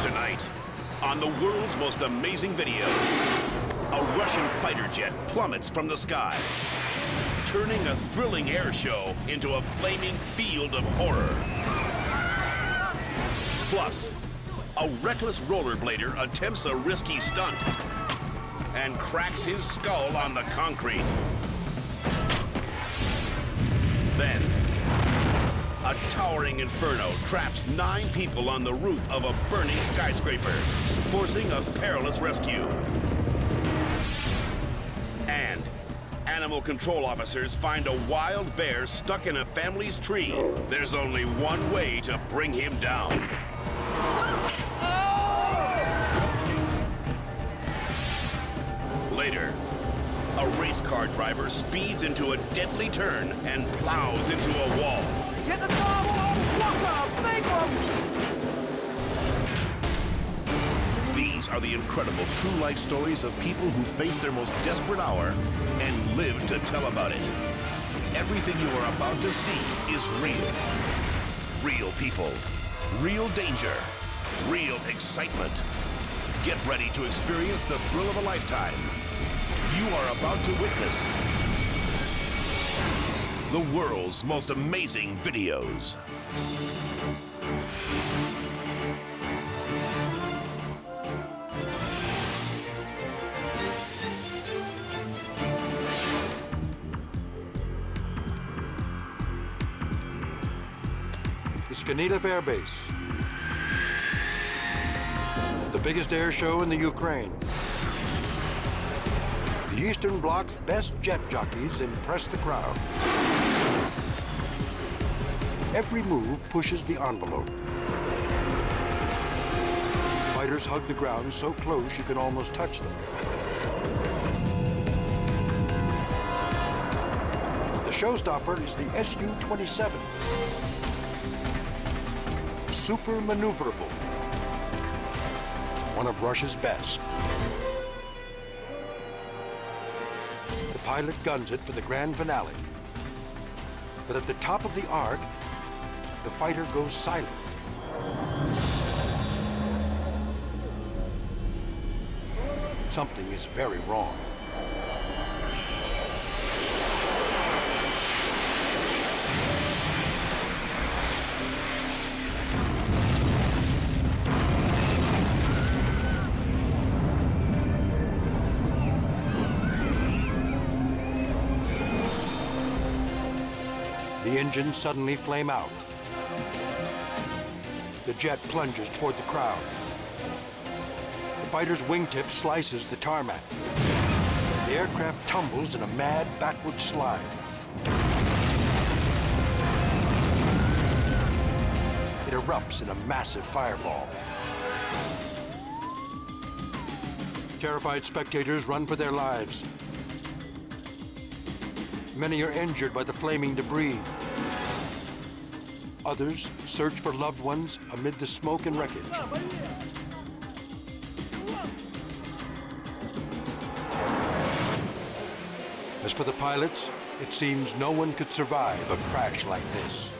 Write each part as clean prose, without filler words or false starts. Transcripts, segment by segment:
Tonight, on the world's most amazing videos, a Russian fighter jet plummets from the sky, turning a thrilling air show into a flaming field of horror. Plus, a reckless rollerblader attempts a risky stunt and cracks his skull on the concrete. Then, a towering inferno traps 9 people on the roof of a burning skyscraper, forcing a perilous rescue. And animal control officers find a wild bear stuck in a family's tree. There's only one way to bring him down. Later, a race car driver speeds into a deadly turn and plows into a wall. Hit the top! What a big one! These are the incredible true life stories of people who face their most desperate hour and live to tell about it. Everything you are about to see is real. Real people, real danger, real excitement. Get ready to experience the thrill of a lifetime. You are about to witness the world's most amazing videos. The Sknyliv Air Base, the biggest air show in the Ukraine. The Eastern Bloc's best jet jockeys impress the crowd. Every move pushes the envelope. Fighters hug the ground so close you can almost touch them. The showstopper is the Su-27. Super maneuverable. One of Russia's best. The pilot guns it for the grand finale. But at the top of the arc, the fighter goes silent. Something is very wrong. The engines suddenly flame out. The jet plunges toward the crowd. The fighter's wingtip slices the tarmac. The aircraft tumbles in a mad backward slide. It erupts in a massive fireball. Terrified spectators run for their lives. Many are injured by the flaming debris. Others search for loved ones amid the smoke and wreckage. As for the pilots, it seems no one could survive a crash like this.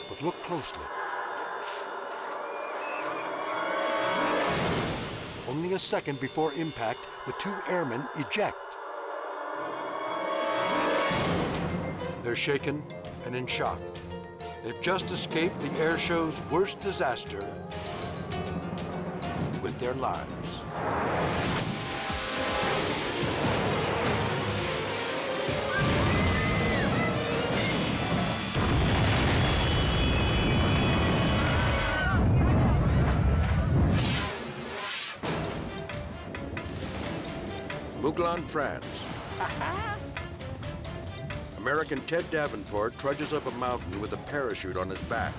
But look closely. Only a second before impact, the 2 airmen eject. They're shaken and in shock. They've just escaped the air show's worst disaster with their lives. Mouglan, France. American Ted Davenport trudges up a mountain with a parachute on his back.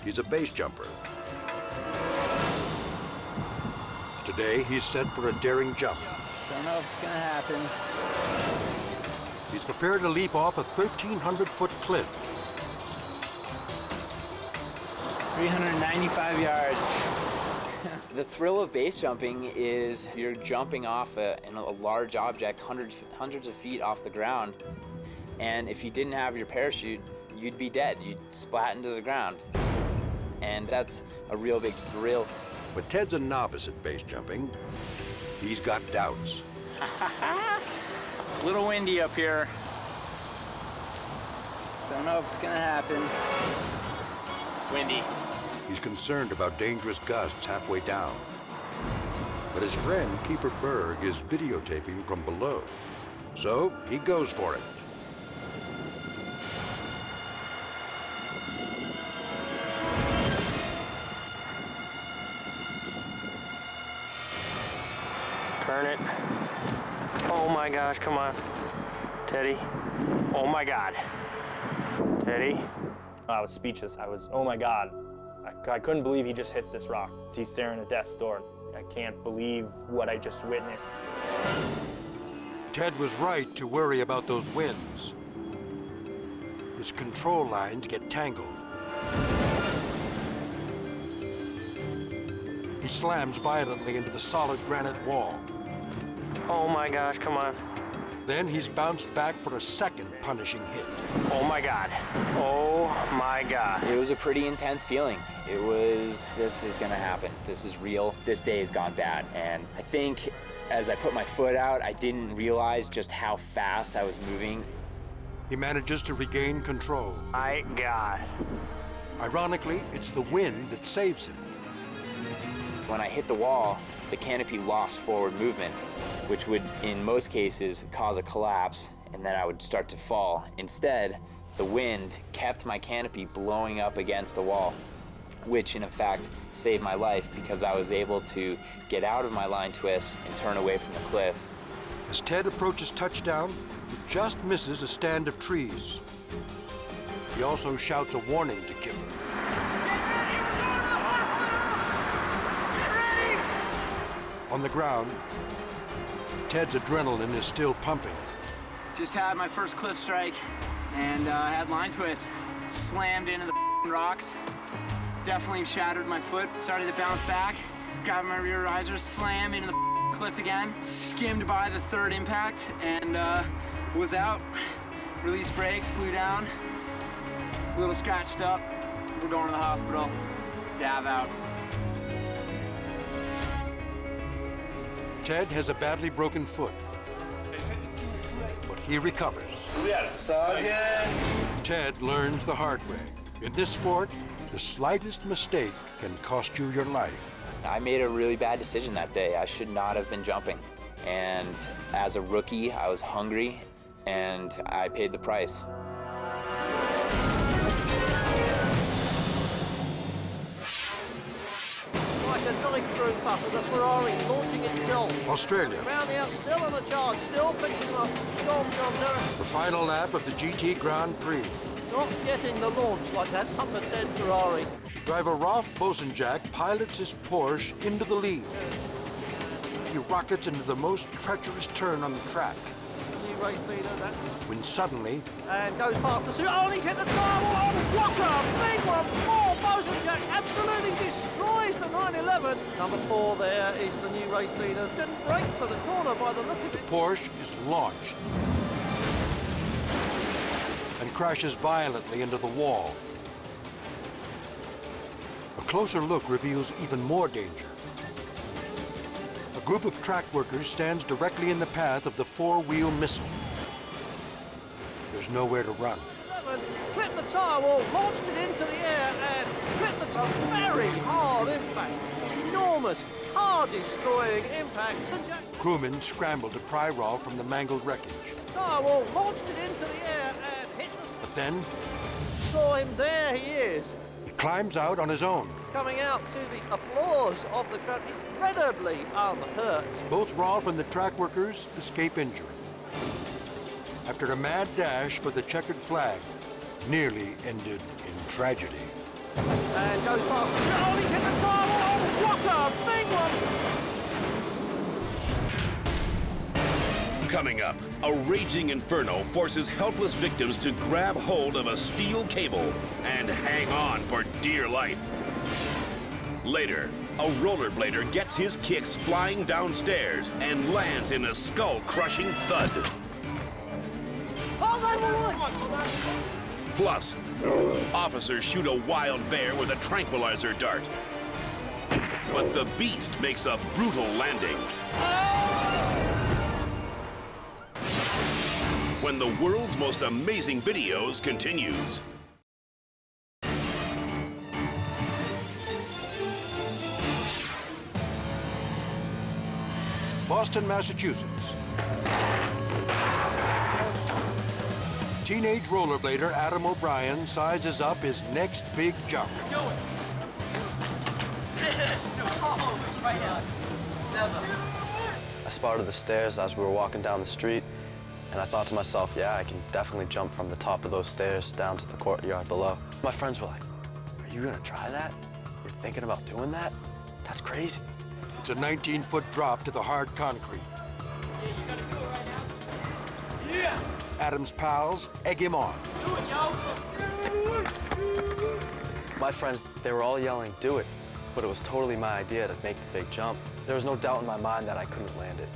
He's a base jumper. Today, he's set for a daring jump. Don't know if it's gonna happen. He's prepared to leap off a 1,300-foot cliff. 395 yards. The thrill of base jumping is you're jumping off a large object hundreds of feet off the ground, and if you didn't have your parachute, you'd be dead. You'd splat into the ground. And that's a real big thrill. But Ted's a novice at base jumping. He's got doubts. It's a little windy up here. Don't know if it's gonna happen. It's windy. He's concerned about dangerous gusts halfway down. But his friend, Keeper Berg, is videotaping from below. So he goes for it. Turn it. Oh my gosh, come on. Teddy. Oh my God. Teddy. I was speechless. Oh my God. I couldn't believe he just hit this rock. He's staring at death's door. I can't believe what I just witnessed. Ted was right to worry about those winds. His control lines get tangled. He slams violently into the solid granite wall. Oh my gosh, come on. Then he's bounced back for a second punishing hit. Oh my God. Oh my God. It was a pretty intense feeling. It was, this is gonna happen. This is real. This day has gone bad. And I think as I put my foot out, I didn't realize just how fast I was moving. He manages to regain control. My God. Ironically, it's the wind that saves him. When I hit the wall, the canopy lost forward movement, which would, in most cases, cause a collapse, and then I would start to fall. Instead, the wind kept my canopy blowing up against the wall, which in fact saved my life because I was able to get out of my line twist and turn away from the cliff. As Ted approaches touchdown, he just misses a stand of trees. He also shouts a warning to Kiffer. On the ground, Ted's adrenaline is still pumping. Just had my first cliff strike and had line twist. Slammed into the rocks. Definitely shattered my foot. Started to bounce back. Grabbed my rear riser, slam into the cliff again. Skimmed by the third impact and was out. Released brakes, flew down. A little scratched up. We're going to the hospital. Dav out. Ted has a badly broken foot, but he recovers. It's all good. Ted learns the hard way. In this sport, the slightest mistake can cost you your life. I made a really bad decision that day. I should not have been jumping. And as a rookie, I was hungry, and I paid the price. Like a drive-through putt of the Ferrari launching itself. Australia, Round out, still on the charge, still picking up. John the final lap of the GT Grand Prix. not getting the launch like that number 10 Ferrari. Driver Rolf Bosenjak pilots his Porsche into the lead. He rockets into the most treacherous turn on the track. New race leader, that. When suddenly, And goes past the suit. Oh, and he's hit the tire. Oh, what a big one. 4, Bosenjak absolutely destroys the 911. Number 4 there is the new race leader. Didn't break for the corner by the look of it. Porsche is launched and crashes violently into the wall. A closer look reveals even more danger. A group of track workers stands directly in the path of the four-wheel missile. There's nowhere to run. Clipped the tire wall, launched it into the air, and clipped the tire. Very hard impact. Enormous, car-destroying impact. Crewmen scramble to pry Rolf from the mangled wreckage. Tire wall, launched it into the air, and hit the... But then, Saw him, there he is. he climbs out on his own. Coming out to the applause of the crowd, incredibly unhurt. Both Rolf and the track workers escape injury. After a mad dash for the checkered flag, nearly ended in tragedy. And goes past the... Oh, he's hit the tire wall. Oh, what a big one. Coming up, a raging inferno forces helpless victims to grab hold of a steel cable and hang on for dear life. Later, a rollerblader gets his kicks flying downstairs and lands in a skull-crushing thud. Oh, no, no, no. Plus, officers shoot a wild bear with a tranquilizer dart. But the beast makes a brutal landing. When the world's most amazing videos continues. Boston, Massachusetts. Teenage rollerblader Adam O'Brien sizes up his next big jump. I spotted the stairs as we were walking down the street, and I thought to myself, yeah, I can definitely jump from the top of those stairs down to the courtyard below. My friends were like, are you gonna try that? You're thinking about doing that? That's crazy. It's a 19-foot drop to the hard concrete. Yeah, you gotta do it right now. Yeah! Adam's pals egg him on. Do it, yo! My friends, they were all yelling, do it, but it was totally my idea to make the big jump. There was no doubt in my mind that I couldn't land it.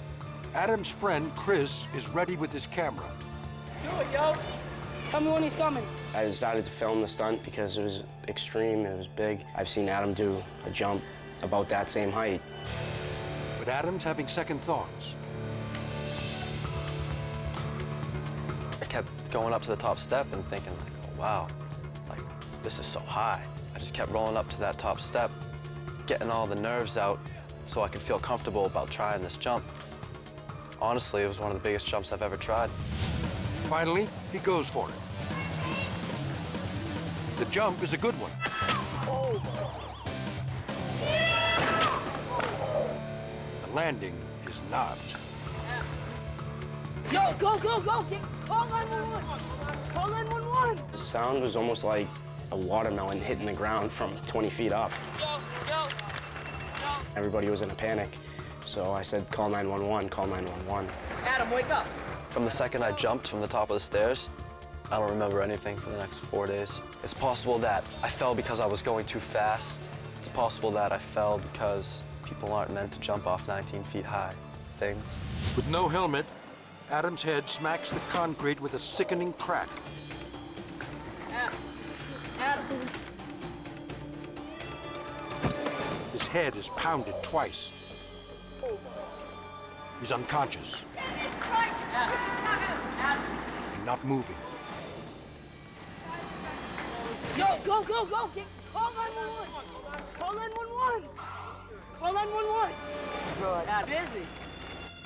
Adam's friend Chris is ready with his camera. Do it, yo! Tell me when he's coming. I decided to film the stunt because it was extreme, it was big. I've seen Adam do a jump about that same height. But Adam's having second thoughts. I kept going up to the top step and thinking, like, oh, wow, like, this is so high. I just kept rolling up to that top step, getting all the nerves out so I could feel comfortable about trying this jump. Honestly, it was one of the biggest jumps I've ever tried. Finally, he goes for it. The jump is a good one. The landing is not. Yo, go, go, go! Call 911! Call 911! The sound was almost like a watermelon hitting the ground from 20 feet up. Yo, yo, yo! Everybody was in a panic, so I said, call 911, call 911. Adam, wake up! From the second I jumped from the top of the stairs, I don't remember anything for the next 4 days. It's possible that I fell because I was going too fast. It's possible that I fell because people aren't meant to jump off 19 feet high things. With no helmet, Adam's head smacks the concrete with a sickening crack. Adam! Adam! His head is pounded twice. He's unconscious and not moving. Yo, go, go, go! Call 911! Call 911! Call 911! Bro, I'm busy.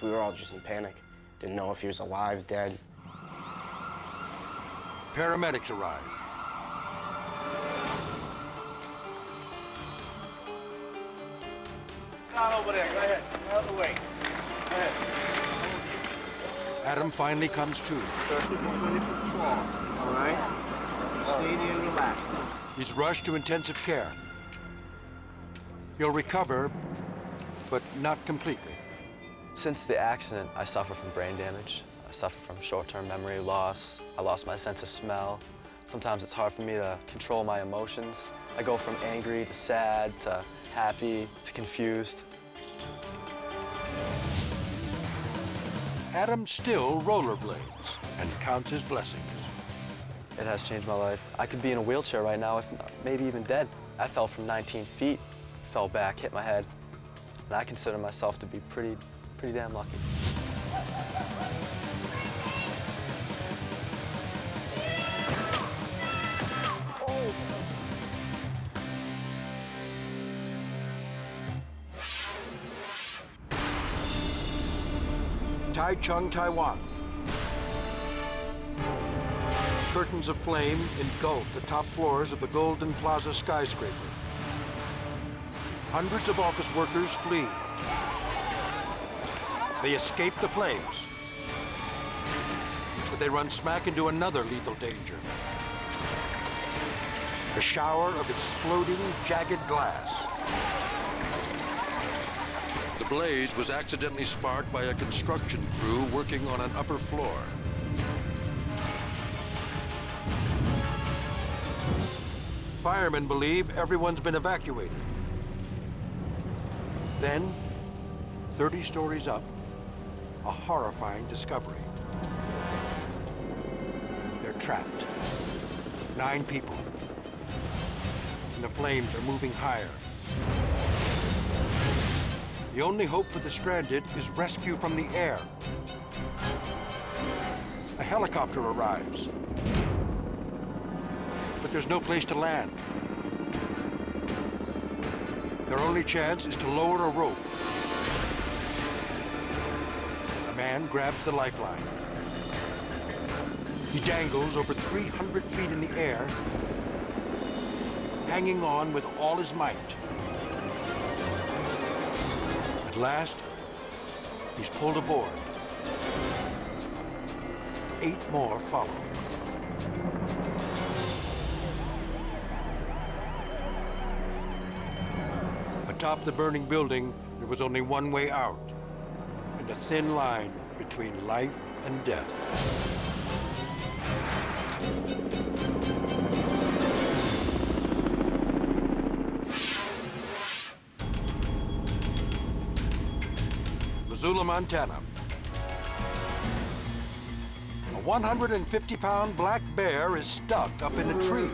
We were all just in panic. Didn't know if he was alive, dead. Paramedics arrive. Down over there, go ahead. Out of the way. Go ahead. Adam finally comes to. 30 foot fall, all right? Stay there and relax. He's rushed to intensive care. He'll recover, but not completely. Since the accident, I suffer from brain damage. I suffer from short-term memory loss. I lost my sense of smell. Sometimes it's hard for me to control my emotions. I go from angry to sad to happy to confused. Adam still rollerblades and counts his blessings. It has changed my life. I could be in a wheelchair right now, if not, maybe even dead. I fell from 19 feet, fell back, hit my head, and I consider myself to be pretty damn lucky. Taichung, Taiwan. Curtains of flame engulf the top floors of the Golden Plaza skyscraper. Hundreds of office workers flee. They escape the flames, but they run smack into another lethal danger. A shower of exploding, jagged glass. The blaze was accidentally sparked by a construction crew working on an upper floor. Firemen believe everyone's been evacuated. Then, 30 stories up, a horrifying discovery. They're trapped. 9 people. And the flames are moving higher. The only hope for the stranded is rescue from the air. A helicopter arrives. But there's no place to land. Their only chance is to lower a rope. A man grabs the lifeline. He dangles over 300 feet in the air, hanging on with all his might. At last, he's pulled aboard. 8 more follow. Atop the burning building, there was only one way out, and a thin line between life and death. Missoula, Montana. A 150-pound black bear is stuck up in a tree.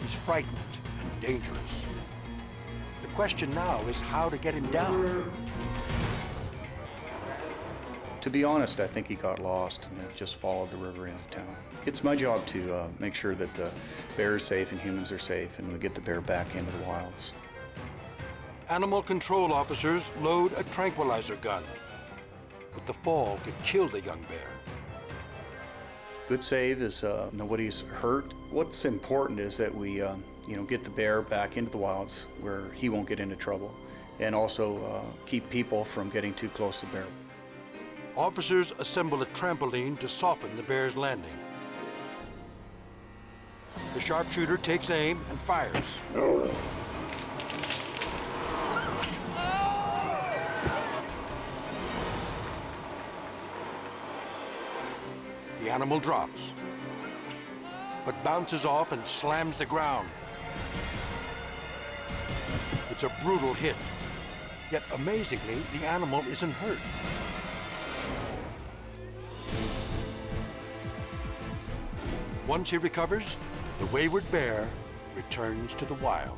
He's frightened and dangerous. The question now is how to get him down. To be honest, I think he got lost and just followed the river into town. It's my job to make sure that the bear is safe and humans are safe, and we get the bear back into the wilds. Animal control officers load a tranquilizer gun, but the fall could kill the young bear. Good save is nobody's hurt. What's important is that we get the bear back into the wilds where he won't get into trouble, and also keep people from getting too close to the bear. Officers assemble a trampoline to soften the bear's landing. The sharpshooter takes aim and fires. The animal drops, but bounces off and slams the ground. It's a brutal hit, yet amazingly, the animal isn't hurt. Once he recovers, the wayward bear returns to the wild.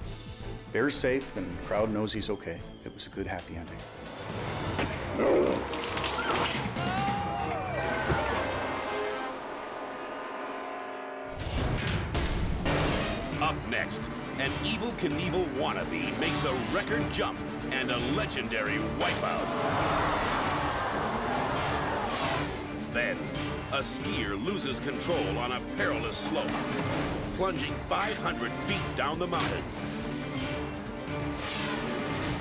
Bear's safe, and the crowd knows he's okay. It was a good, happy ending. Up next, an Evel Knievel wannabe makes a record jump and a legendary wipeout. Then, a skier loses control on a perilous slope, plunging 500 feet down the mountain.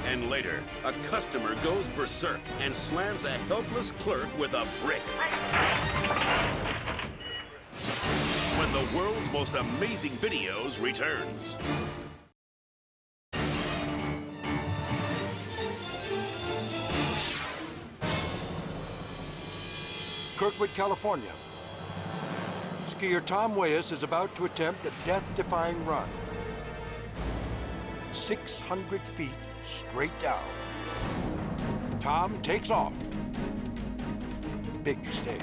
And later, a customer goes berserk and slams a helpless clerk with a brick. When the world's most amazing videos returns. Kirkwood, California. Skier Tom Weyes is about to attempt a death-defying run. 600 feet straight down. Tom takes off. Big mistake.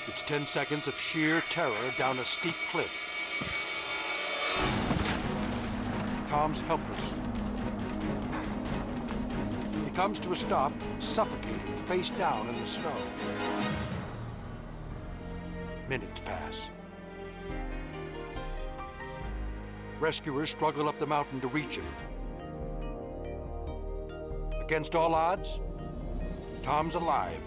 It's 10 seconds of sheer terror down a steep cliff. Tom's helpless. He comes to a stop, suffocating face down in the snow. Minutes pass. Rescuers struggle up the mountain to reach him. Against all odds, Tom's alive.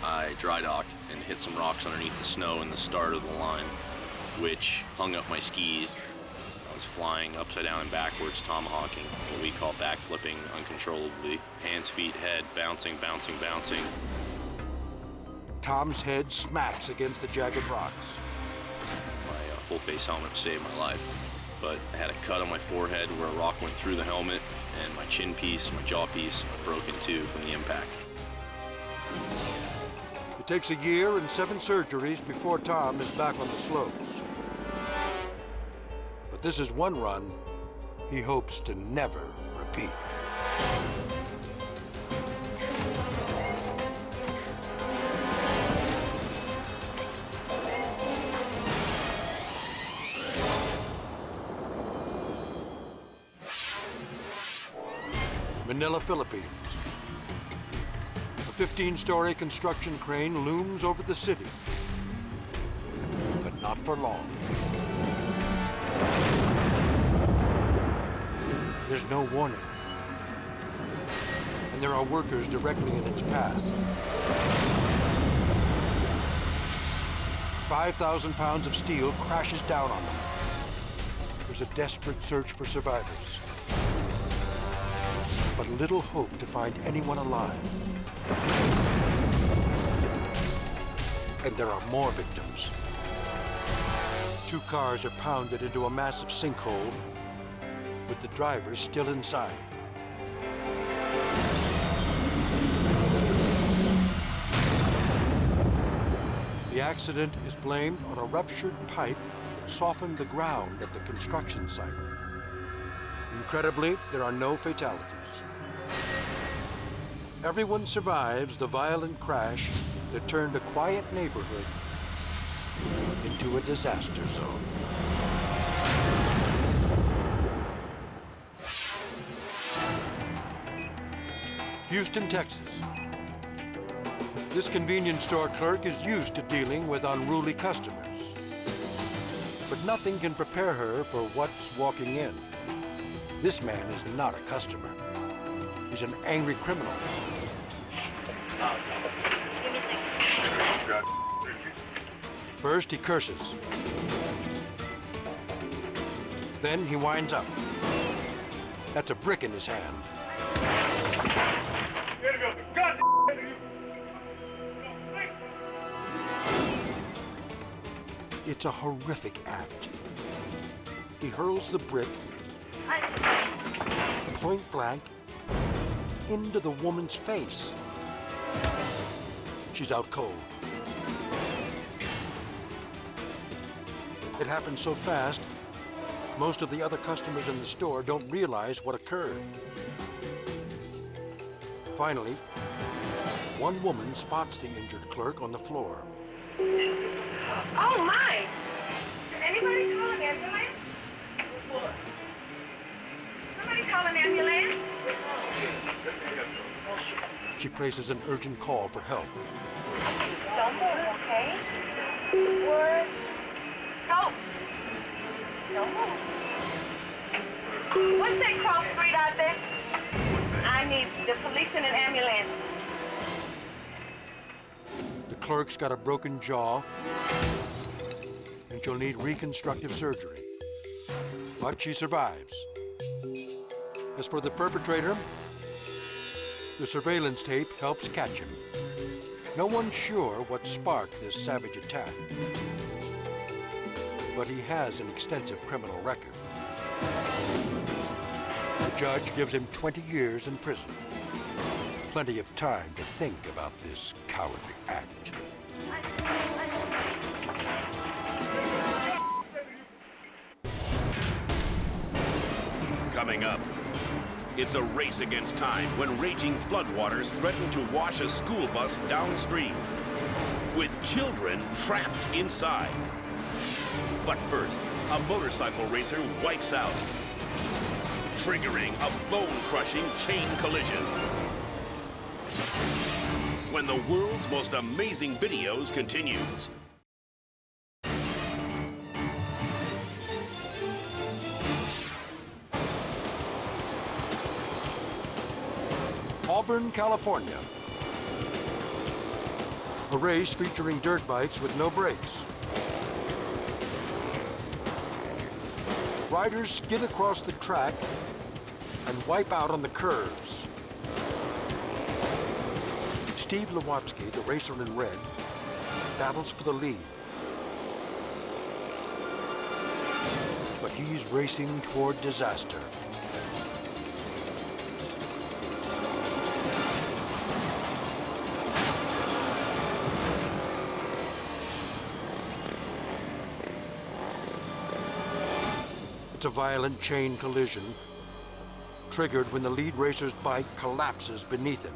I dry docked and hit some rocks underneath the snow in the start of the line, which hung up my skis. I was flying upside down and backwards, tomahawking, what we call backflipping uncontrollably. Hands, feet, head, bouncing, bouncing, bouncing. Tom's head smacks against the jagged rocks. My full-face helmet saved my life, but I had a cut on my forehead where a rock went through the helmet, and my chin piece, my jaw piece, broke in two from the impact. It takes a year and 7 surgeries before Tom is back on the slopes. But this is one run he hopes to never repeat. Manila, Philippines. A 15-story construction crane looms over the city, but not for long. There's no warning, and there are workers directly in its path. 5,000 pounds of steel crashes down on them. There's a desperate search for survivors, but little hope to find anyone alive. And there are more victims. 2 cars are pounded into a massive sinkhole, with the drivers still inside. The accident is blamed on a ruptured pipe that softened the ground at the construction site. Incredibly, there are no fatalities. Everyone survives the violent crash that turned a quiet neighborhood into a disaster zone. Houston, Texas. This convenience store clerk is used to dealing with unruly customers. But nothing can prepare her for what's walking in. This man is not a customer. He's an angry criminal. First, he curses. Then he winds up. That's a brick in his hand. It's a horrific act. He hurls the brick point blank into the woman's face. She's out cold. It happened so fast, most of the other customers in the store don't realize what occurred. Finally, one woman spots the injured clerk on the floor. Oh my! Anybody call an ambulance? Somebody call an ambulance? She places an urgent call for help. Don't move, okay? Word. Go. Don't move. What's that cross street out there? I need the police and an ambulance. The clerk's got a broken jaw, and she'll need reconstructive surgery. But she survives. As for the perpetrator, the surveillance tape helps catch him. No one's sure what sparked this savage attack, but he has an extensive criminal record. The judge gives him 20 years in prison. Plenty of time to think about this cowardly act. Coming up, it's a race against time when raging floodwaters threaten to wash a school bus downstream, with children trapped inside. But first, a motorcycle racer wipes out, triggering a bone-crushing chain collision. When the world's most amazing videos continues. Auburn, California. A race featuring dirt bikes with no brakes. Riders skid across the track and wipe out on the curves. Steve Lewatsky, the racer in red, battles for the lead. But he's racing toward disaster. It's a violent chain collision, triggered when the lead racer's bike collapses beneath him.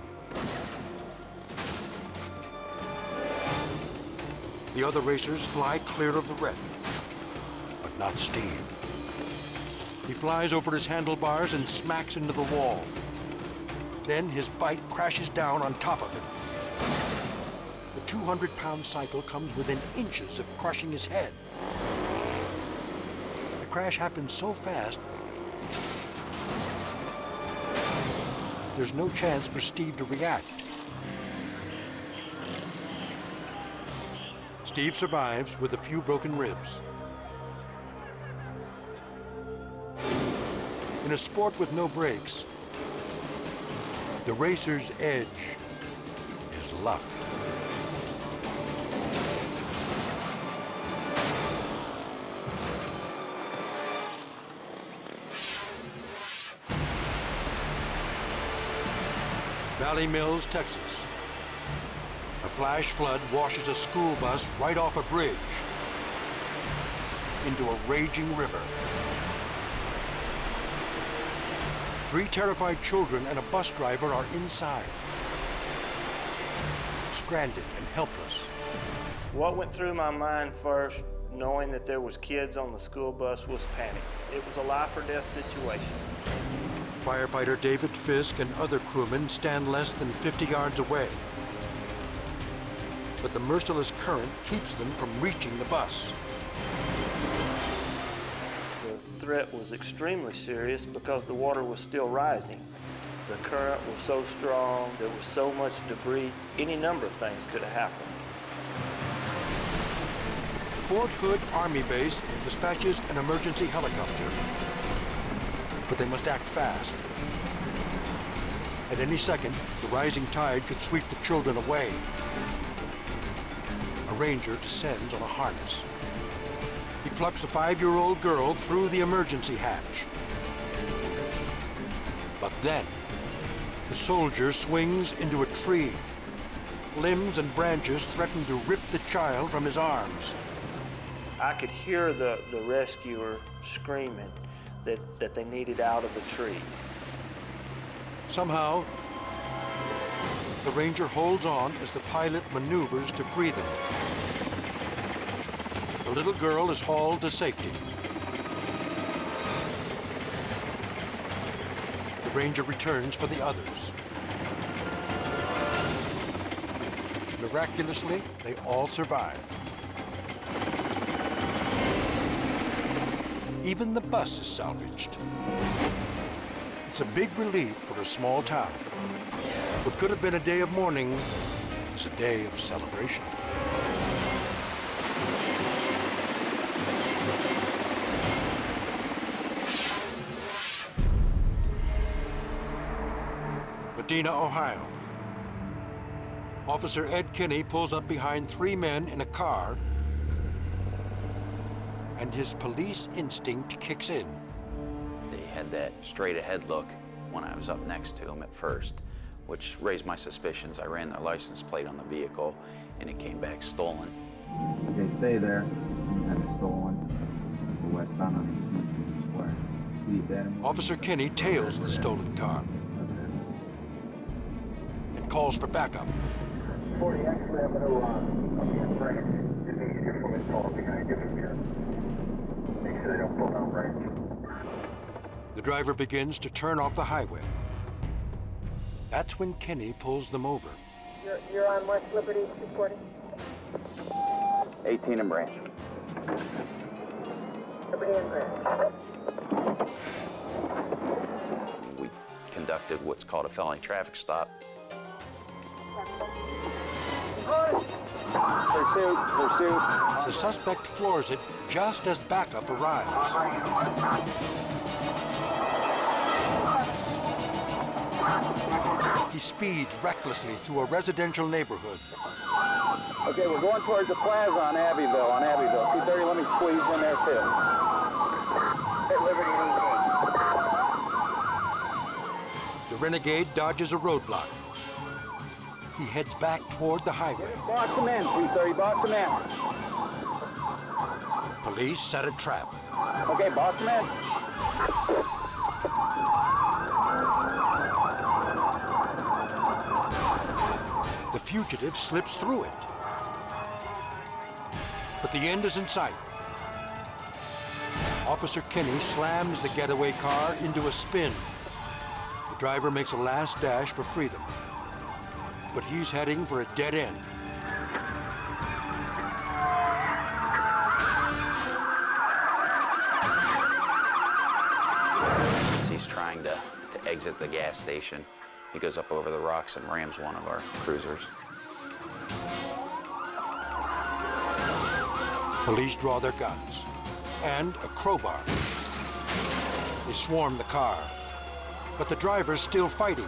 The other racers fly clear of the wreck, but not Steve. He flies over his handlebars and smacks into the wall. Then his bike crashes down on top of him. The 200-pound cycle comes within inches of crushing his head. The crash happens so fast, there's no chance for Steve to react. Steve survives with a few broken ribs. In a sport with no brakes, the racer's edge is luck. Valley Mills, Texas. A flash flood washes a school bus right off a bridge into a raging river. 3 terrified children and a bus driver are inside, stranded and helpless. What went through my mind first, knowing that there was kids on the school bus, was panic. It was a life or death situation. Firefighter David Fisk and other crewmen stand less than 50 yards away. But the merciless current keeps them from reaching the bus. The threat was extremely serious because the water was still rising. The current was so strong, there was so much debris, any number of things could have happened. Fort Hood Army Base dispatches an emergency helicopter, but they must act fast. At any second, the rising tide could sweep the children away. A ranger descends on a harness. He plucks a 5-year-old girl through the emergency hatch. But then, the soldier swings into a tree. Limbs and branches threaten to rip the child from his arms. I could hear the rescuer screaming that they needed out of the tree. Somehow, the ranger holds on as the pilot maneuvers to free them. The little girl is hauled to safety. The ranger returns for the others. Miraculously, they all survive. Even the bus is salvaged. It's a big relief for a small town. What could have been a day of mourning is a day of celebration. Medina, Ohio. Officer Ed Kinney pulls up behind 3 men in a car, and his police instinct kicks in. They had that straight ahead look when I was up next to them at first, which raised my suspicions. I ran their license plate on the vehicle, and it came back stolen. Okay, stay there. Have it stolen. The west on square. Leave that. Officer Kinney tails the stolen car and calls for backup. 40, actually, I'm going to be branch. It'd be easier for me to follow behind you from here. Make sure they don't pull down branch. The driver begins to turn off the highway. That's when Kinney pulls them over. You're on West Liberty, reporting. 18 and branch. Liberty and branch. We conducted what's called a felony traffic stop. Pursuit. The suspect floors it just as backup arrives. He speeds recklessly through a residential neighborhood. Okay, we're going towards the plaza on Abbeville. 230, let me squeeze in there too. Hit Liberty and The renegade dodges a roadblock. He heads back toward the highway. Box him in, 230, box him in. Police set a trap. Okay, boss man. The fugitive slips through it. But the end is in sight. Officer Kenny slams the getaway car into a spin. The driver makes a last dash for freedom. But he's heading for a dead end. As he's trying to exit the gas station, he goes up over the rocks and rams one of our cruisers. Police draw their guns and a crowbar. They swarm the car, but the driver's still fighting.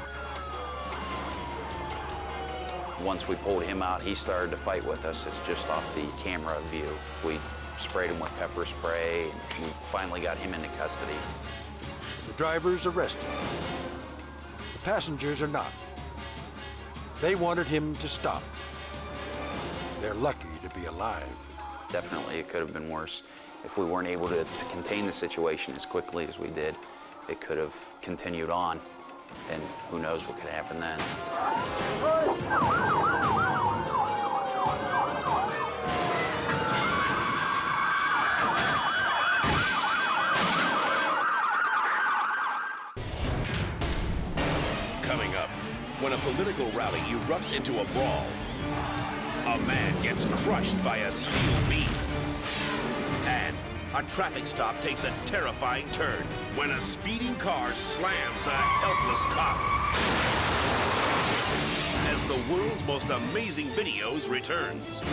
Once we pulled him out, he started to fight with us. It's just off the camera view. We sprayed him with pepper spray, and we finally got him into custody. The driver's arrested. The passengers are not. They wanted him to stop. They're lucky to be alive. Definitely, it could have been worse. If we weren't able to contain the situation as quickly as we did, it could have continued on, and who knows what could happen then. Coming up, when a political rally erupts into a brawl, a man gets crushed by a steel beam. And a traffic stop takes a terrifying turn when a speeding car slams a helpless cop. As the world's most amazing videos returns.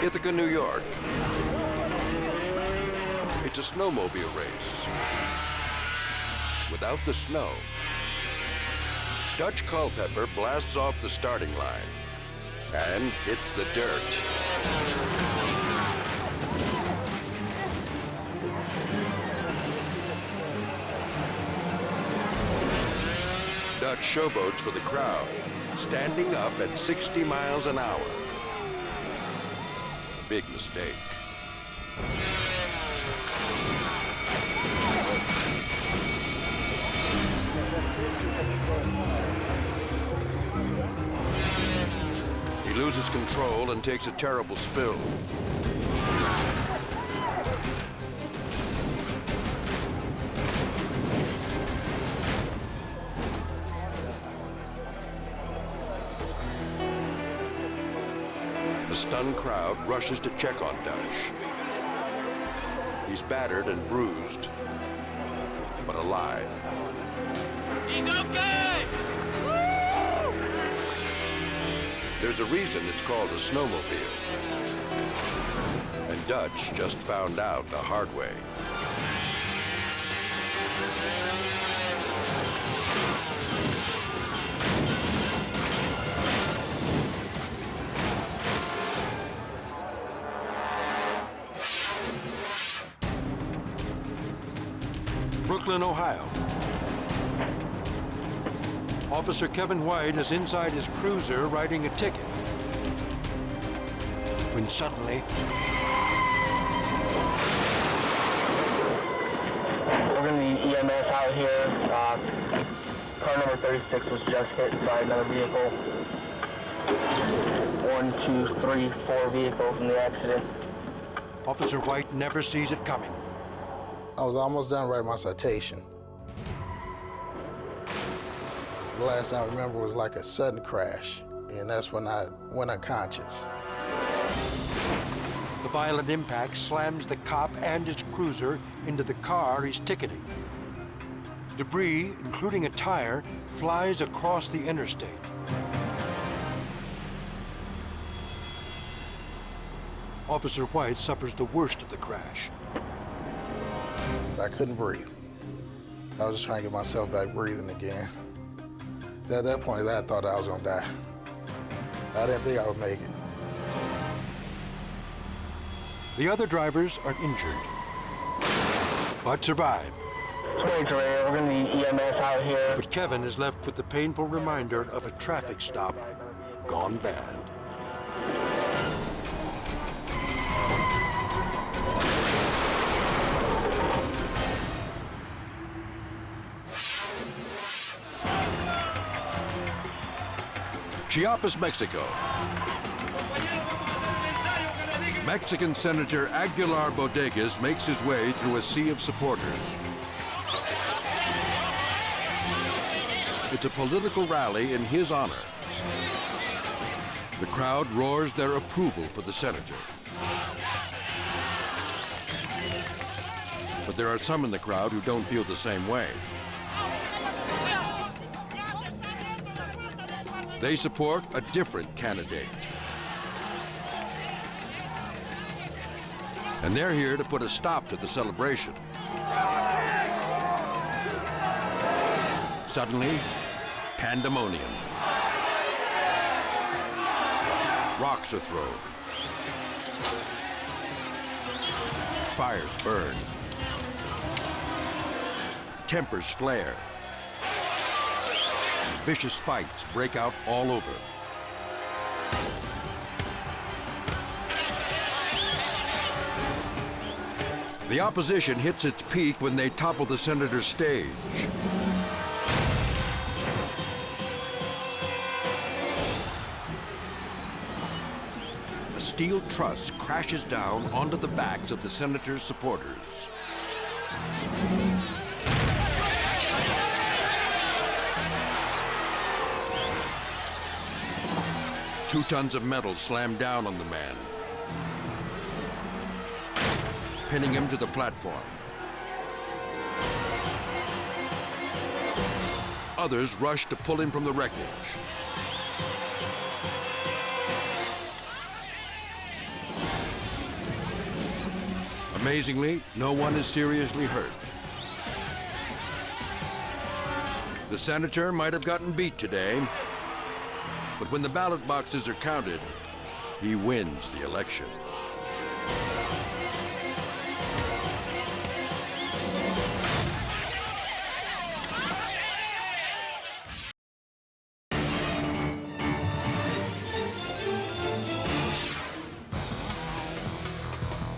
Ithaca, New York. It's a snowmobile race. Without the snow, Dutch Culpepper blasts off the starting line and hits the dirt. Dutch showboats for the crowd, standing up at 60 miles an hour. Big mistake. He loses control and takes a terrible spill. The stunned crowd rushes to check on Dutch. He's battered and bruised, but alive. He's okay! There's a reason it's called a snowmobile. And Dutch just found out the hard way. Brooklyn, Ohio. Officer Kevin White is inside his cruiser writing a ticket. When suddenly... We're going to need EMS out here. Car number 36 was just hit by another vehicle. 1, 2, 3, 4 vehicles in the accident. Officer White never sees it coming. I was almost done writing my citation. The last thing I remember was like a sudden crash, and that's when I went unconscious. The violent impact slams the cop and his cruiser into the car he's ticketing. Debris, including a tire, flies across the interstate. Officer White suffers the worst of the crash. I couldn't breathe. I was just trying to get myself back breathing again. At that point, I thought I was gonna die. I didn't think I would make it. The other drivers are injured, but survive. 22 Radio, we're going to need EMS out here. But Kevin is left with the painful reminder of a traffic stop gone bad. Chiapas, Mexico. Mexican Senator Aguilar Bodegas makes his way through a sea of supporters. It's a political rally in his honor. The crowd roars their approval for the senator. But there are some in the crowd who don't feel the same way. They support a different candidate. And they're here to put a stop to the celebration. Suddenly, pandemonium. Rocks are thrown. Fires burn. Tempers flare. Vicious fights break out all over. The opposition hits its peak when they topple the senator's stage. A steel truss crashes down onto the backs of the senator's supporters. Two tons of metal slam down on the man, pinning him to the platform. Others rush to pull him from the wreckage. Amazingly, no one is seriously hurt. The senator might have gotten beat today, but when the ballot boxes are counted, he wins the election.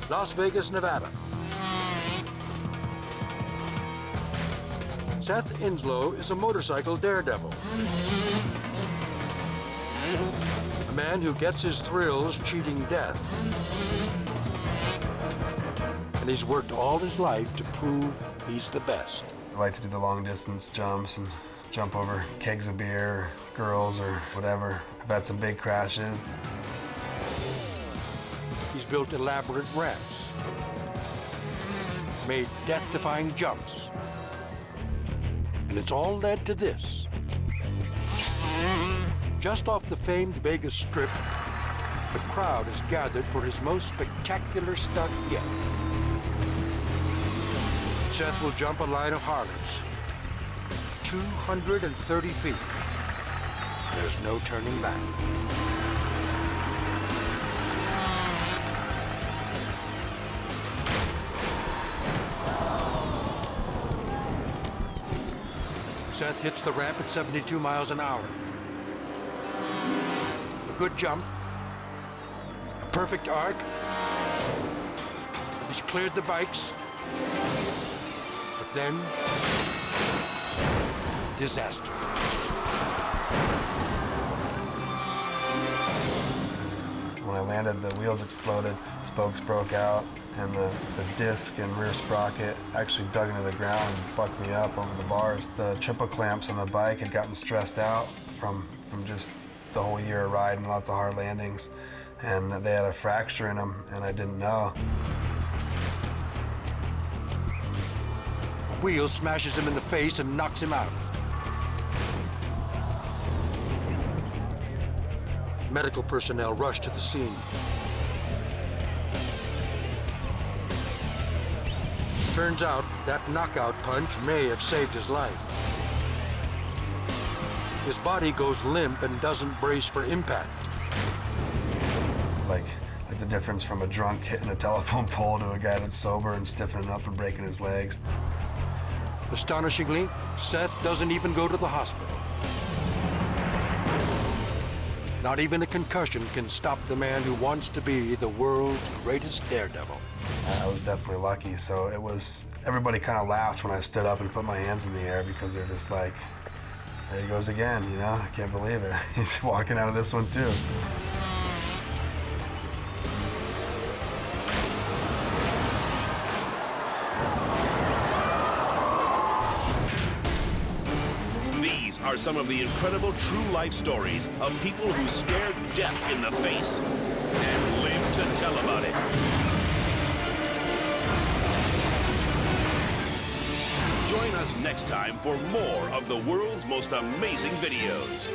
Las Vegas, Nevada. Seth Inslow is a motorcycle daredevil. A man who gets his thrills cheating death. And he's worked all his life to prove he's the best. I like to do the long distance jumps and jump over kegs of beer, or girls, or whatever. I've had some big crashes. He's built elaborate ramps, made death-defying jumps. And it's all led to this. Just off the famed Vegas Strip, the crowd has gathered for his most spectacular stunt yet. Seth will jump a line of Harleys, 230 feet. There's no turning back. Seth hits the ramp at 72 miles an hour. A good jump, a perfect arc. He's cleared the bikes, but then, disaster. When I landed, the wheels exploded, spokes broke out, and the disc and rear sprocket actually dug into the ground and bucked me up over the bars. The triple clamps on the bike had gotten stressed out from just the whole year of riding, lots of hard landings, and they had a fracture in them, and I didn't know. A wheel smashes him in the face and knocks him out. Medical personnel rush to the scene. Turns out that knockout punch may have saved his life. His body goes limp and doesn't brace for impact. Like the difference from a drunk hitting a telephone pole to a guy that's sober and stiffening up and breaking his legs. Astonishingly, Seth doesn't even go to the hospital. Not even a concussion can stop the man who wants to be the world's greatest daredevil. I was definitely lucky, so everybody kind of laughed when I stood up and put my hands in the air because they're just like, there he goes again, you know? I can't believe it. He's walking out of this one too. These are some of the incredible true life stories of people who stared death in the face and lived to tell about it. Join us next time for more of the world's most amazing videos.